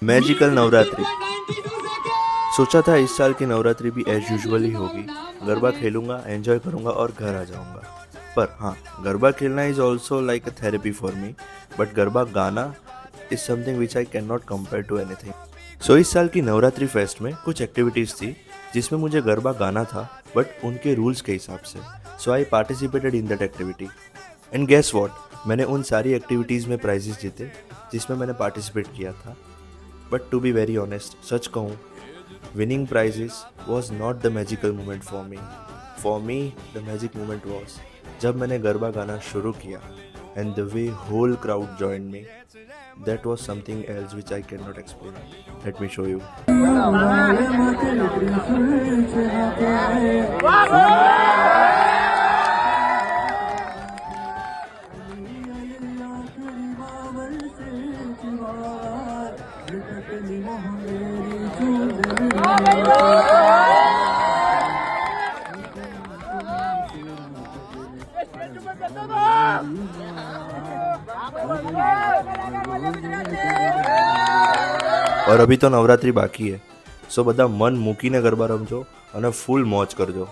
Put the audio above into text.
Magical Navratri. सोचा था इस साल की नवरात्रि भी एज यूजुअल ही होगी। गरबा खेलूंगा, एंजॉय करूंगा और घर आ जाऊंगा। पर हाँ, गरबा खेलना is also like a therapy for me. But garba गाना is something which I can not compare to anything. So इस साल की नवरात्रि फेस्ट में कुछ एक्टिविटीज़ थी जिसमें मुझे गरबा गाना था, बट उनके रूल्स के हिसाब से। So I participated in that activity and guess what, मैंने उन सारी एक्टिविटीज़ में प्राइजेस जीते जिसमें मैंने पार्टिसिपेट किया था। But to be very honest, सच कहूँ, winning prizes was not the magical moment for me. For me, the magic moment was जब मैंने गरबा गाना शुरू किया and the way whole crowd joined me. That was something else which I cannot explain. Let me show you. और अभी तो नवरात्रि बाकी है, સો બધા મન મૂકીને ગરબા રમજો અને ફૂલ મોજ કરજો.